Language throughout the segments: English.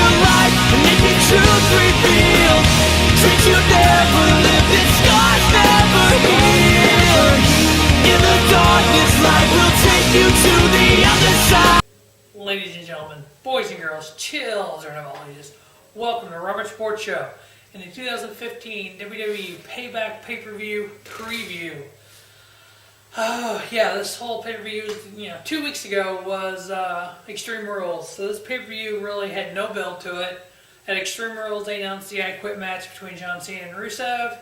your life and make your truth revealed. Since you never lived it, scars never heal. In the darkness, light will take you to the other side. Ladies and gentlemen, boys and girls, chills or no ages, welcome to Robert Sports Show and the 2015 WWE Payback pay-per-view preview. Oh yeah, this whole pay-per-view, 2 weeks ago was Extreme Rules. So this pay-per-view really had no build to it. At Extreme Rules, they announced the I Quit match between John Cena and Rusev,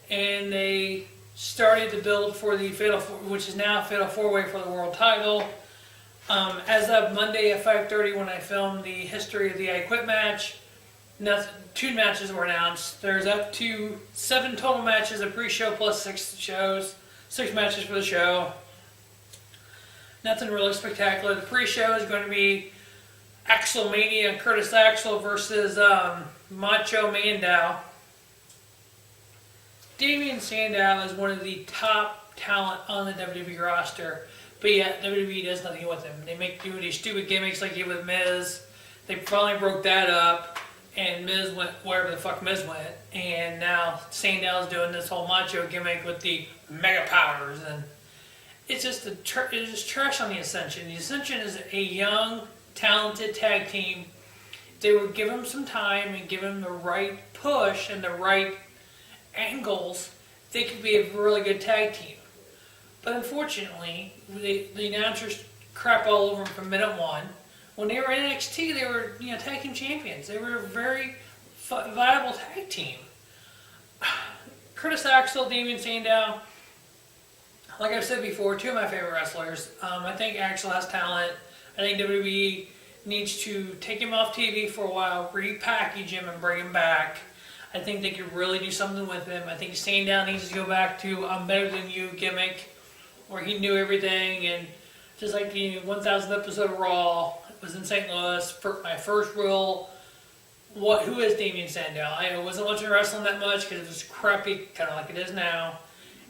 and they started the build for the Fatal, which is now Fatal 4-Way for the world title. As of Monday at 5:30, when I filmed the history of the I Quit match, 2 matches were announced. There's up to 7 total matches, a pre-show plus 6 matches for the show. Nothing really spectacular. The pre-show is going to be Axelmania, Curtis Axel versus Macho Sandow. Damien Sandow is one of the top talent on the WWE roster, but yet WWE does nothing with him. They do these stupid gimmicks like he did with Miz. They finally broke that up, and Miz went wherever the fuck Miz went, and now Sandow's doing this whole macho gimmick with the mega powers, and it's just trash on the Ascension. The Ascension is a young, talented tag team. They would give them some time and give them the right push and the right angles, they could be a really good tag team. But unfortunately, the announcers crap all over them from minute one. When they were in NXT, they were tag team champions. They were a very viable tag team. Curtis Axel, Damien Sandow, like I've said before, 2 of my favorite wrestlers. I think Axel has talent. I think WWE needs to take him off TV for a while, repackage him, and bring him back. I think they could really do something with him. I think Sandow needs to go back to "I'm better than you" gimmick, where he knew everything, and just like the 1000th episode of Raw, it was in St. Louis. For my first real, who is Damien Sandow? I wasn't watching wrestling that much because it was crappy, kind of like it is now.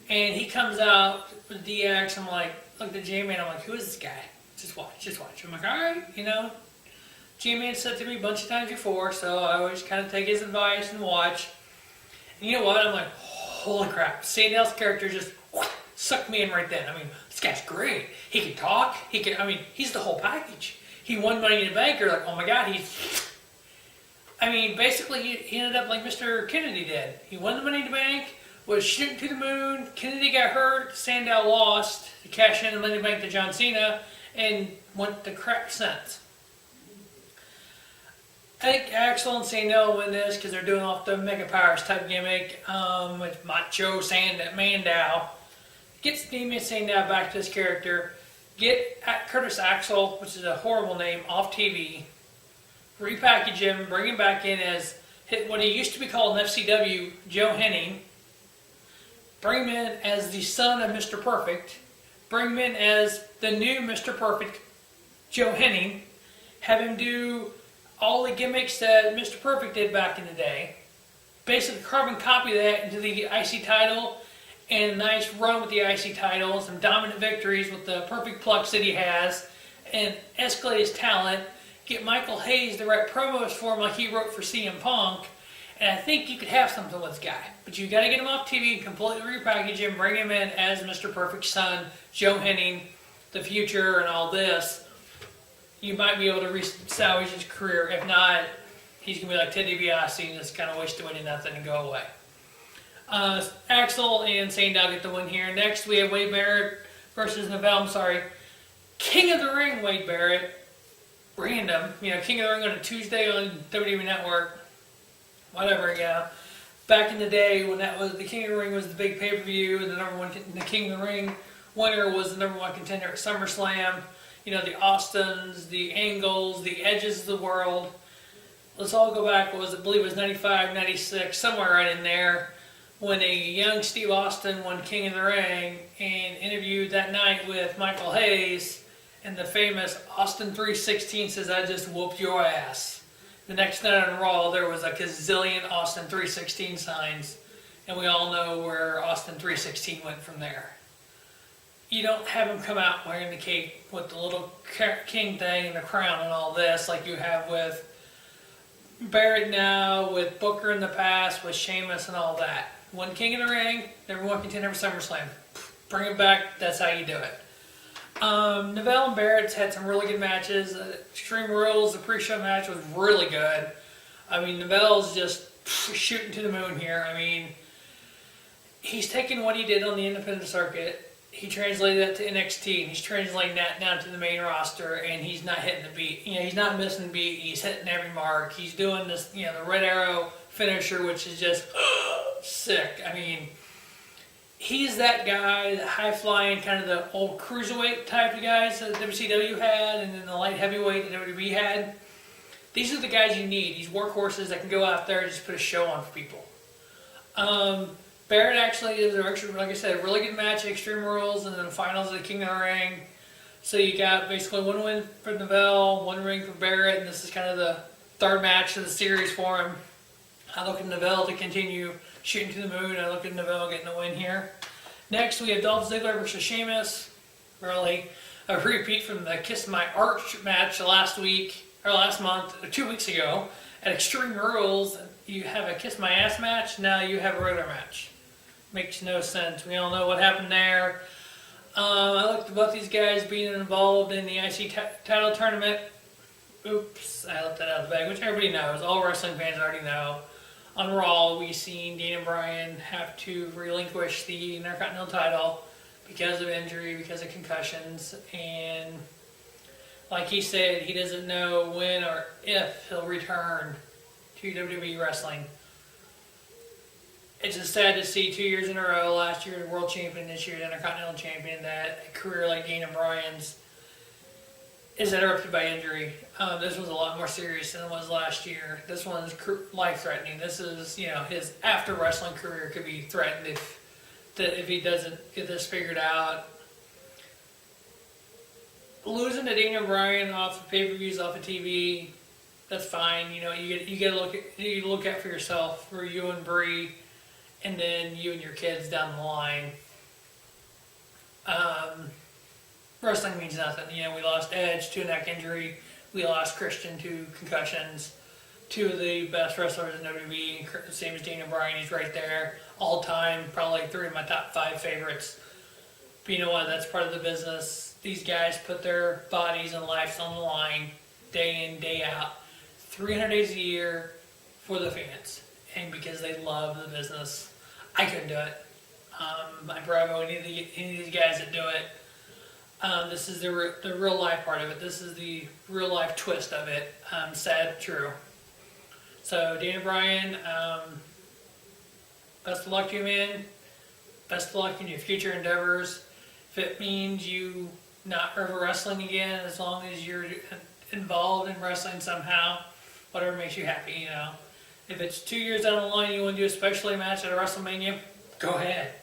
And he comes out with DX. I'm like the J-Man. I'm like, who is this guy? Just watch. I'm like, all right, J-Man said to me a bunch of times before, so I always kind of take his advice and watch. And you know what? I'm like, holy crap. Sandow's character just sucked me in right then. I mean, this guy's great. He can talk. He's the whole package. He won Money in the Bank. You're like, oh my God, basically he ended up like Mr. Kennedy did. He won the Money in the Bank, was shooting to the moon. Kennedy got hurt. Sandow lost to cash in the Money in the Bank to John Cena and went to crap since. I think Axel and Sandow win this because they're doing off the Mega Powers type gimmick with Macho Sandow. Gets Damien Sandow back to his character. Get Curtis Axel, which is a horrible name, off TV. Repackage him, bring him back in as what he used to be called in FCW, Joe Henning. Bring him in as the son of Mr. Perfect. Bring him in as the new Mr. Perfect, Joe Henning. Have him do all the gimmicks that Mr. Perfect did back in the day. Basically carbon copy that into the IC title and a nice run with the IC title, some dominant victories with the perfect plucks that he has, and escalate his talent. Get Michael Hayes to write promos for him like he wrote for CM Punk, and I think you could have something with this guy. But you got to get him off TV and completely repackage him, bring him in as Mr. Perfect's son, Joe Henning, the future, and all this. You might be able to salvage his career. If not, he's going to be like Ted DiBiase and just kind of waste away to nothing and go away. Axel and Sandow get the win here. Next, we have Wade Barrett versus King of the Ring Wade Barrett. Random. King of the Ring on a Tuesday on WWE Network. Whatever, yeah. Back in the day when the King of the Ring was the big pay-per-view, and the King of the Ring winner was the number 1 contender at SummerSlam. The Austins, the Angles, the Edges of the world. Let's all go back, I believe it was 95, 96, somewhere right in there, when a young Steve Austin won King of the Ring and interviewed that night with Michael Hayes, and the famous Austin 316 says, "I just whooped your ass." The next night on Raw, there was a gazillion Austin 316 signs, and we all know where Austin 316 went from there. You don't have him come out wearing the cape with the little king thing and the crown and all this like you have with Barrett now with Booker in the past, with Sheamus and all that. One King in the Ring, number one contender for SummerSlam. Bring it back, that's how you do it. Neville and Barrett's had some really good matches. Extreme Rules, the pre-show match was really good. I mean, Neville's just shooting to the moon here. I mean, he's taking what he did on the independent circuit, he translated that to NXT, and he's translating that down to the main roster, and he's not hitting the beat. You know, he's not missing the beat, he's hitting every mark. He's doing this, you know, the Red Arrow finisher, which is just sick. I mean, he's that guy, the high-flying, kind of the old cruiserweight type of guys that WCW had, and then the light heavyweight that WWE had. These are the guys you need, these workhorses that can go out there and just put a show on for people. Barrett actually is, like I said, a really good match at Extreme Rules, and then the finals of the King of the Ring. So you got basically one win for Neville, one ring for Barrett, and this is kind of the third match of the series for him. I look at Neville to continue shooting to the moon. I look at Neville getting the win here. Next, we have Dolph Ziggler versus Sheamus. Really, a repeat from the Kiss My Arch match last month, or 2 weeks ago. At Extreme Rules, you have a Kiss My Ass match. Now you have a regular match. Makes no sense. We all know what happened there. I looked at both these guys being involved in the IC title tournament. Oops, I left that out of the bag, which everybody knows. All wrestling fans already know. On Raw, we've seen Dean Bryan have to relinquish the Intercontinental title because of injury, because of concussions, and like he said, he doesn't know when or if he'll return to WWE wrestling. It's just sad to see 2 years in a row, last year the World Champion, this year the Intercontinental Champion, that a career like Dean Bryan's is interrupted by injury. This was a lot more serious than it was last year. This one's life-threatening. This is, you know, his after-wrestling career could be threatened if he doesn't get this figured out. Losing to Daniel Bryan off of pay-per-views, off of TV, that's fine. You know, you look at for yourself, for you and Bree, and then you and your kids down the line. Wrestling means nothing. You know, we lost Edge to a neck injury. We lost Christian to concussions. Two of the best wrestlers in WWE, same as Daniel Bryan, he's right there. All time, probably 3 of my top 5 favorites. But you know what, that's part of the business. These guys put their bodies and lives on the line day in, day out, 300 days a year for the fans. And because they love the business. I couldn't do it. I bravo any of these guys that do it. This is the real life part of it. This is the real life twist of it. Sad, true. So, Daniel Bryan, best of luck to you, man. Best of luck in your future endeavors. If it means you not ever wrestling again, as long as you're involved in wrestling somehow, whatever makes you happy, you know. If it's 2 years down the line, you want to do a specialty match at a WrestleMania, go ahead.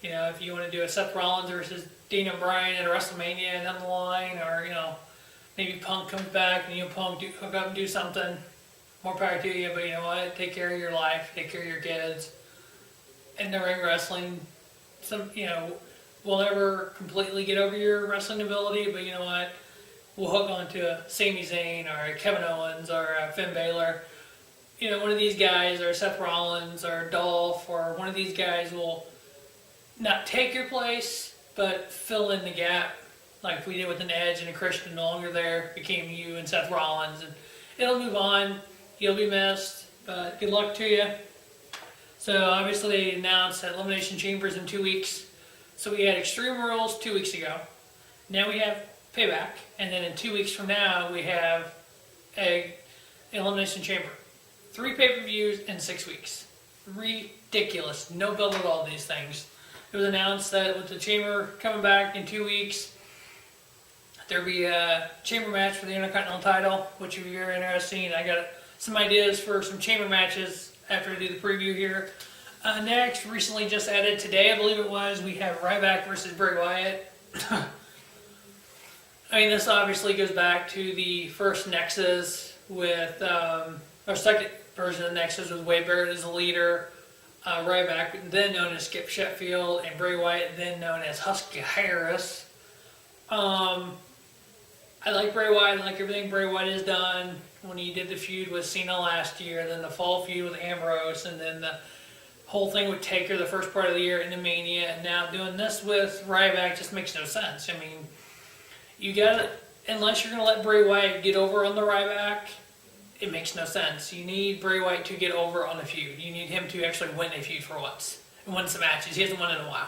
You know, if you want to do a Seth Rollins versus Daniel Bryan at a WrestleMania down the line, or, you know, maybe Punk comes back and you and Punk hook up and do something, more power to you, but you know what, take care of your life, take care of your kids. In the ring wrestling, we'll never completely get over your wrestling ability, but you know what, we'll hook on to a Sami Zayn or a Kevin Owens or a Finn Balor. You know, one of these guys, or Seth Rollins or Dolph, or one of these guys will not take your place, but fill in the gap, like we did with an Edge and a Christian no longer there, became you and Seth Rollins, and it'll move on. You'll be missed, but good luck to you. So obviously they announced that Elimination Chambers in 2 weeks. So we had Extreme Rules 2 weeks ago. Now we have Payback, and then in 2 weeks from now we have a Elimination Chamber. 3 pay-per-views in 6 weeks. Ridiculous. No build at all these things. It was announced that with the Chamber coming back in 2 weeks, there'll be a Chamber match for the Intercontinental title, which if you're interested in, I got some ideas for some Chamber matches after I do the preview here. Next, recently just added today, I believe it was, we have Ryback versus Bray Wyatt. I mean, this obviously goes back to the first Nexus with, or second version of Nexus with Wade Barrett as the leader. Ryback, then known as Skip Sheffield, and Bray Wyatt, then known as Husky Harris. I I like Bray Wyatt. I like everything Bray Wyatt has done. When he did the feud with Cena last year, then the fall feud with Ambrose, and then the whole thing with Taker the first part of the year into Mania, and now doing this with Ryback just makes no sense. I mean, you gotta, unless you're gonna let Bray Wyatt get over on the Ryback, it makes no sense. You need Bray Wyatt to get over on a feud. You need him to actually win a feud for once and win some matches. He hasn't won in a while.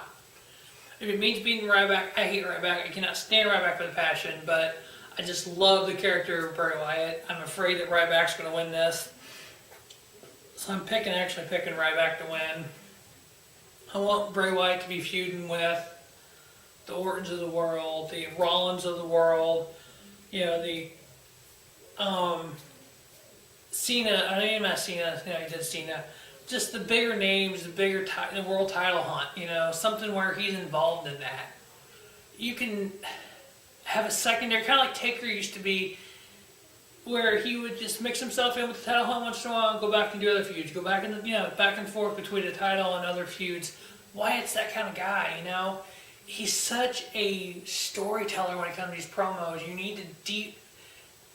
If it means beating Ryback, I hate Ryback. I cannot stand Ryback with a passion, but I just love the character of Bray Wyatt. I'm afraid that Ryback's going to win this. So I'm actually picking Ryback to win. I want Bray Wyatt to be feuding with the Ortons of the world, the Rollins of the world, you know, the Cena, I mean not Cena, you know, he did Cena. Just the bigger names, the bigger the world title hunt, you know, something where he's involved in that. You can have a secondary, kind of like Taker used to be, where he would just mix himself in with the title hunt once in a while and go back and do other feuds, go back and back and forth between the title and other feuds. Wyatt's that kind of guy, you know. He's such a storyteller when it comes to these promos. You need to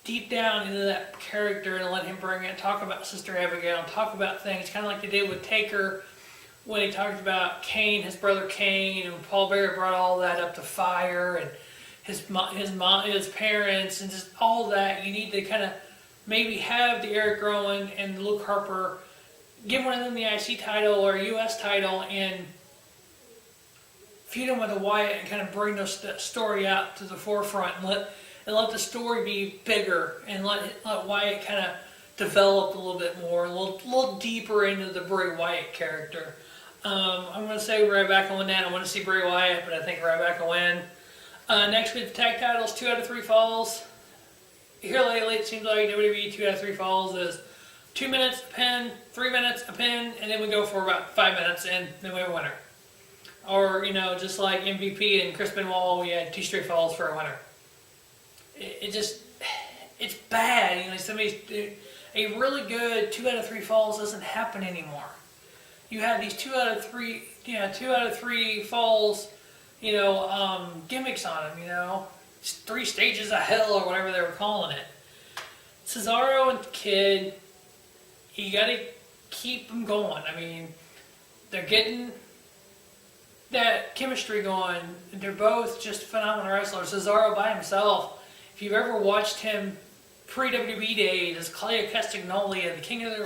deep down into that character and let him bring it, talk about Sister Abigail, and talk about things, kind of like they did with Taker when he talked about Kane, his brother Kane, and Paul Barrett brought all that up to fire, and his parents, and just all that. You need to kind of maybe have the Eric Rowan and Luke Harper give one of them the IC title or US title and feud them with a Wyatt and kind of bring that story out to the forefront and let the story be bigger and let Wyatt kind of develop a little bit more, a little deeper into the Bray Wyatt character. I'm going to say Ryback will win that. I want to see Bray Wyatt, but I think Ryback will win. Next week, the tag titles, 2 out of 3 falls. Here lately, it seems like WWE 2 out of 3 falls is 2 minutes a pin, 3 minutes a pin, and then we go for about 5 minutes, and then we have a winner. Or, just like MVP and Chris Benoit, we had 2 straight falls for a winner. It's bad. A really good 2 out of 3 falls doesn't happen anymore. You have these 2 out of 3 falls, gimmicks on them, 3 stages of hell or whatever they were calling it. Cesaro and Kid, you got to keep them going. I mean, they're getting that chemistry going. They're both just phenomenal wrestlers. Cesaro by himself, if you've ever watched him pre-WWE days as Claudio Castagnoli, the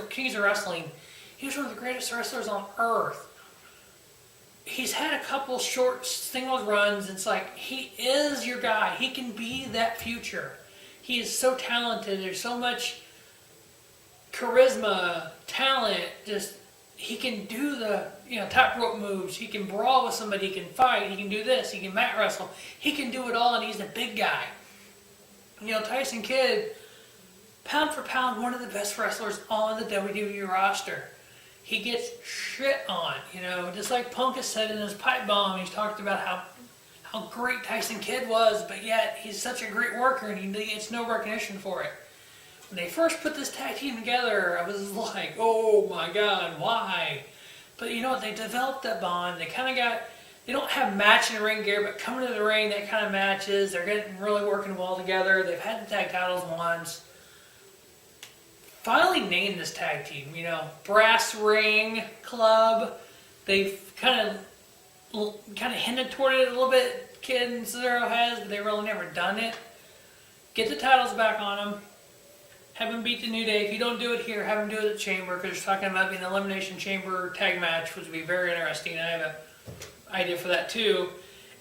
Kings of Wrestling, he was one of the greatest wrestlers on earth. He's had a couple short singles runs. It's like, he is your guy. He can be that future. He is so talented. There's so much charisma, talent. He can do the top rope moves. He can brawl with somebody. He can fight. He can do this. He can mat wrestle. He can do it all, and he's a big guy. Tyson Kidd, pound for pound, one of the best wrestlers on the WWE roster. He gets shit on, just like Punk has said in his pipe bomb. He's talked about how great Tyson Kidd was, but yet he's such a great worker and he gets no recognition for it. When they first put this tag team together, I was like, oh my God, why? But you know what? They developed that bond. They don't have match in the ring gear, but coming to the ring, that kind of matches. They're really working well together. They've had the tag titles once. Finally named this tag team, Brass Ring Club. They've kind of hinted toward it a little bit. Kid and Cesaro has, but they've really never done it. Get the titles back on them. Have them beat the New Day. If you don't do it here, have them do it at the Chamber, because they're talking about being an Elimination Chamber tag match, which would be very interesting. I have an idea for that too.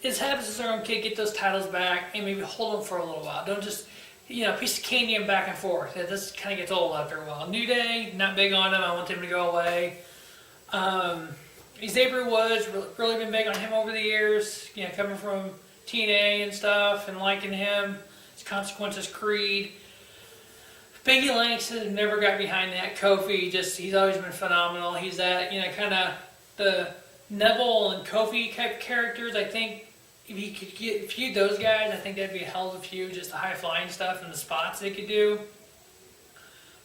Is have Cesaro and Kid get those titles back and maybe hold them for a little while. Don't just piece of candy and back and forth. This kind of gets old after a while. New Day, not big on him. I want him to go away. Xavier Woods, really been big on him over the years. Coming from TNA and stuff and liking him. His Consequences Creed. Biggie Langston never got behind that. Kofi, he's always been phenomenal. He's that, kind of the Neville and Kofi type characters. I think if you could feud those guys, I think that'd be a hell of a feud, just the high-flying stuff and the spots they could do.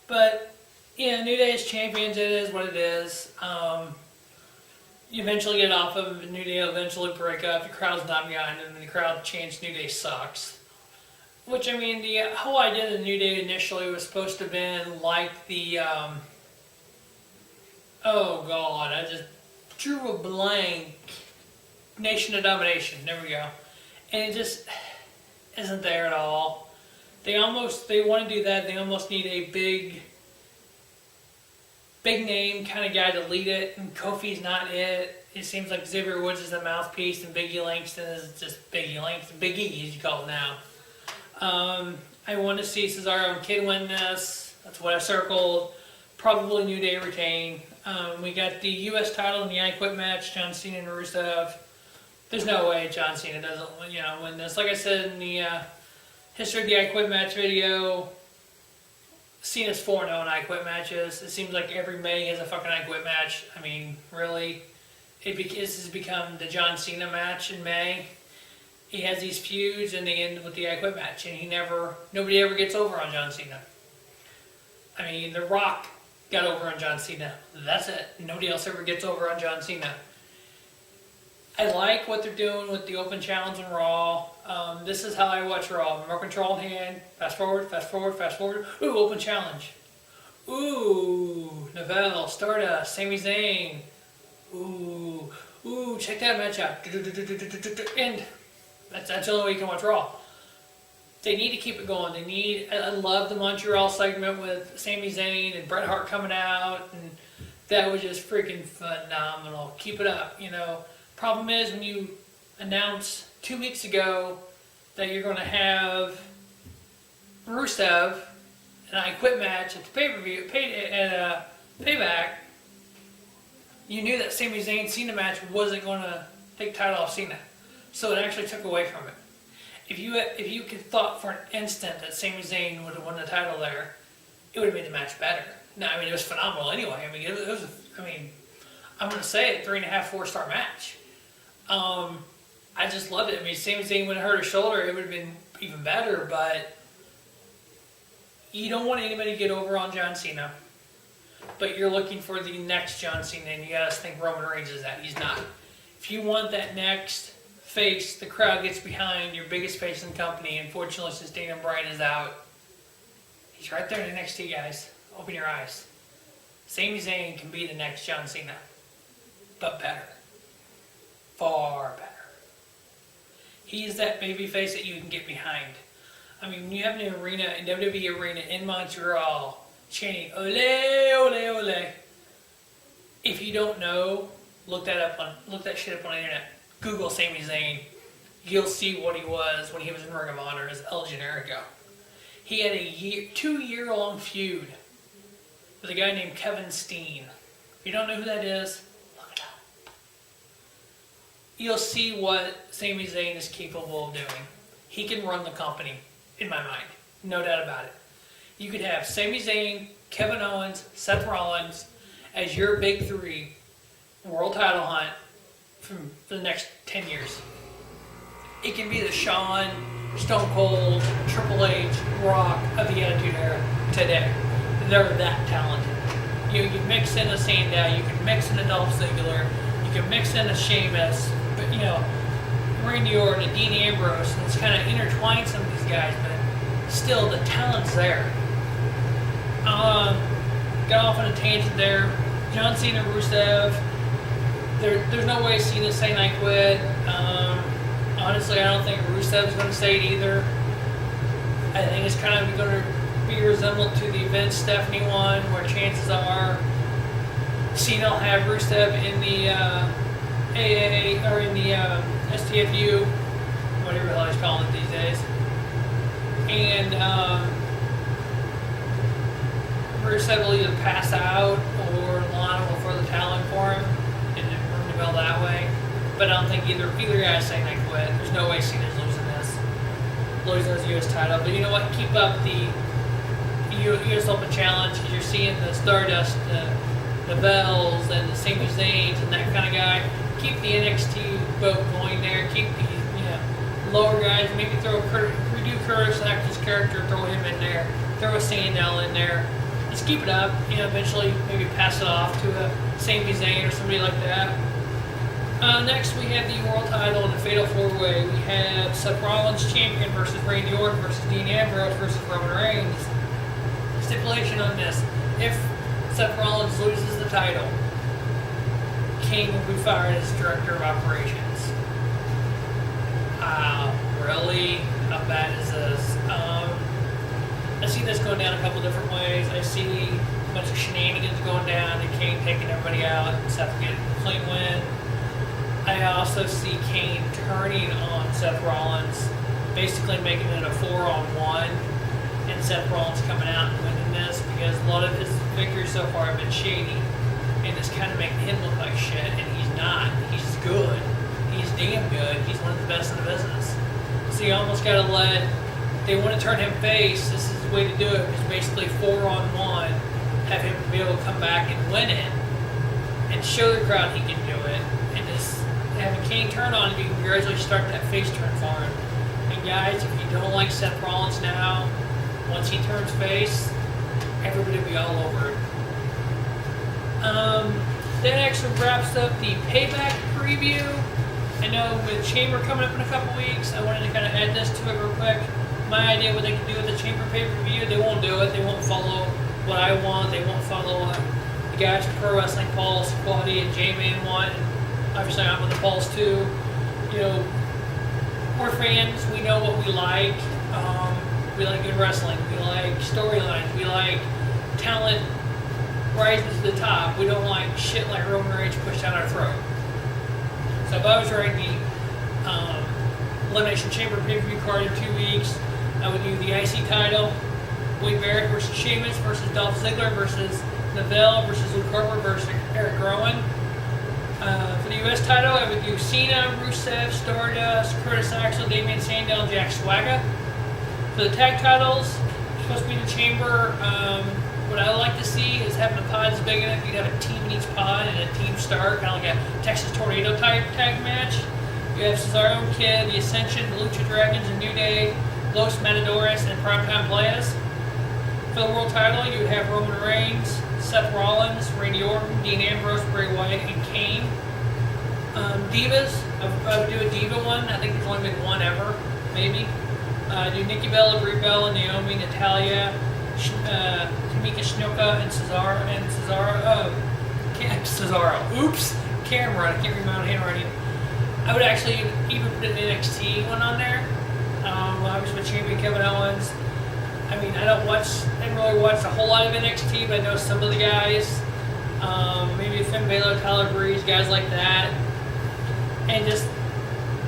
But, New Day as champions, it is what it is. You eventually get off of them, New Day will eventually break up, the crowd's not behind them, and the crowd chants New Day sucks. Which, I mean, the whole idea of the New Day initially was supposed to have been like the, oh god, I just drew a blank. Nation of Domination, there we go. And it just isn't there at all. They want to do that, they almost need a big name kind of guy to lead it, and Kofi's not it. It seems like Xavier Woods is the mouthpiece, and Biggie Langston is just Biggie Langston, Big E as you call it now. I want to see Cesaro and Kid win this. That's what I circled. Probably New Day retain. We got the U.S. title in the I Quit match, John Cena and Rusev. There's no way John Cena doesn't, win this. Like I said in the history of the I Quit match video, Cena's 4-0 in I Quit matches. It seems like every May has a fucking I Quit match. I mean, really, this has become the John Cena match in May. He has these feuds and they end with the I Quit match, and nobody ever gets over on John Cena. I mean, The Rock got over on John Cena. That's it. Nobody else ever gets over on John Cena. I like what they're doing with the open challenge on Raw. This is how I watch Raw. Remote control in hand. Fast forward, fast forward, fast forward. Ooh, open challenge. Ooh, Neville, Stardust, Sami Zayn. Ooh, check that match out. And that's the only way you can watch Raw. They need to keep it going. I love the Montreal segment with Sami Zayn and Bret Hart coming out, and that was just freaking phenomenal. Keep it up, Problem is, when you announce 2 weeks ago that you're going to have Rusev and I Quit match at the pay-per-view, Payback, you knew that Sami Zayn Cena match wasn't going to take title off Cena. So it actually took away from it. If you could thought for an instant that Sami Zayn would have won the title there, it would have made the match better. No, I mean, it was phenomenal anyway. I mean, I'm going to say it, 3.5, 4-star match. I just loved it. I mean, Sami Zayn would have hurt his shoulder, it would have been even better, but you don't want anybody to get over on John Cena. But you're looking for the next John Cena, and you gotta think Roman Reigns is that. He's not. If you want that next face, the crowd gets behind your biggest face in the company. Unfortunately, since Daniel Bryan is out, he's right there in NXT, guys. Open your eyes. Sami Zayn can be the next John Cena, but better. Far better. He's that baby face that you can get behind. I mean, when you have an arena, a WWE arena in Montreal, chanting "Ole, ole, ole." If you don't know, look that shit up on the internet. Google Sami Zayn. You'll see what he was when he was in Ring of Honor as El Generico. He had a 2-year-long feud with a guy named Kevin Steen. If you don't know who that is, look it up. You'll see what Sami Zayn is capable of doing. He can run the company, in my mind. No doubt about it. You could have Sami Zayn, Kevin Owens, Seth Rollins as your big three world title hunt for the next 10 years. It can be the Shawn, Stone Cold, Triple H, Rock of the Attitude Era today. They're that talented. You can mix in a Sandow, you can mix in a Dolph Ziggler, you can mix in a Sheamus, but Randy Orton and Dean Ambrose, and it's kind of intertwined some of these guys, but still the talent's there. Got off on a tangent there. John Cena, Rusev. There's no way Cena's saying I quit. Honestly, I don't think Rusev's going to say it either. I think it's kind of going to be resembled to the Vince Stephanie one, where chances are Cena will have Rusev in the AA or in the STFU, whatever the hell he's calling it these days, and Rusev will either pass out or Lana will throw the towel in for him and ring the bell that way. But I don't think either guy's saying I quit. There's no way Cena's losing the U.S. title. But you know what? Keep up the U.S. Open Challenge, because you're seeing the Stardust, the Bells, and the Sami Zayns, and that kind of guy. Keep the NXT boat going there. Keep the lower guys. Maybe redo Curtis Axel's character, throw him in there. Throw a Sandow in there. Just keep it up. Eventually maybe pass it off to a Sami Zayn or somebody like that. Next, we have the world title in the Fatal 4-Way. We have Seth Rollins champion versus Randy Orton versus Dean Ambrose versus Roman Reigns. Stipulation on this: if Seth Rollins loses the title, King will be fired as director of operations. Really? How bad is this? I see this going down a couple different ways. I see a bunch of shenanigans going down and Kane taking everybody out and Seth getting a clean win. I also see Kane turning on Seth Rollins, basically making it a 4-on-1, and Seth Rollins coming out and winning this because a lot of his victories so far have been shady, and it's kind of making him look like shit, and he's not. He's good. He's damn good. He's one of the best in the business. So you almost got to they want to turn him face. This is the way to do it, because basically 4-on-1, have him be able to come back and win it, and show the crowd he can do it, and just having Kane turn on him, you can gradually start that face turn for him. And guys, if you don't like Seth Rollins now, once he turns face, everybody will be all over it. That actually wraps up the Payback preview. I know with Chamber coming up in a couple weeks, I wanted to kind of add this to it real quick. My idea what they can do with the Chamber pay-per-view, they won't do it. They won't follow what I want. They won't follow what the guys from Pro Wrestling Pulse, Quality, and J-Man want. And obviously, I'm with the Pulse too. You know, we're fans. We know what we like. We like good wrestling. We like storylines. We like talent rising to the top. We don't like shit like Roman Reigns pushed down our throat. So if I was writing the Elimination Chamber pay-per-view card in 2 weeks, I would do the IC title, Wade Barrett versus Sheamus versus Dolph Ziggler versus Neville versus Luke Harper versus Eric Rowan. For the US title, I would do Cena, Rusev, Stardust, Curtis Axel, Damien, Sandow, and Jack Swagger. For the tag titles, supposed to be in the Chamber. What I like to see is having the pods big enough. You'd have a team in each pod and a team star, kind of like a Texas Tornado type tag match. You have Cesaro and Kid, The Ascension, the Lucha Dragons, and New Day, Los Matadores, and Primetime Players. For the world title, you would have Roman Reigns, Seth Rollins, Randy Orton, Dean Ambrose, Bray Wyatt, and Kane. Divas, I would do a Diva one. I think there's only been one ever, maybe. Do Nikki Bella, Brie Bella, Naomi, Natalia, Tamika Snuka, and Cesaro. Oops, Cameron. I can't read my own handwriting. I would actually even put an NXT one on there. Obviously with champion Kevin Owens. I mean, I didn't really watch a whole lot of NXT, but I know some of the guys. Maybe Finn Balor, Tyler Breeze, guys like that. And just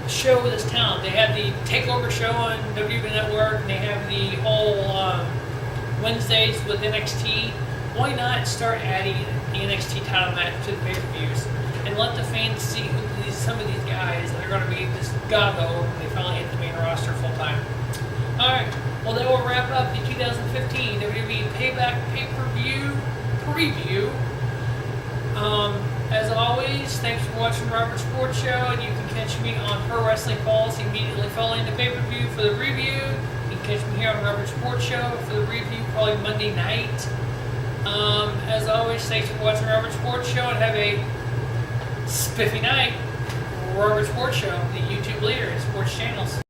show this talent. They have the TakeOver show on WWE Network, and they have the whole Wednesdays with NXT. Why not start adding the NXT title match to the pay-per-views and let the fans see who some of these guys that are going to be this gobbo when they finally hit the main roster full-time. Alright, well that will wrap up the 2015 WWE Payback pay-per-view preview. As always, thanks for watching Robert Sports Show, and you can catch me on Pro Wrestling Pulse immediately following the pay-per-view for the review. You can catch me here on Robert Sports Show for the review probably Monday night. As always, thanks for watching Robert Sports Show, and have a spiffy night. Robert Sports Show, the YouTube leader in sports channels.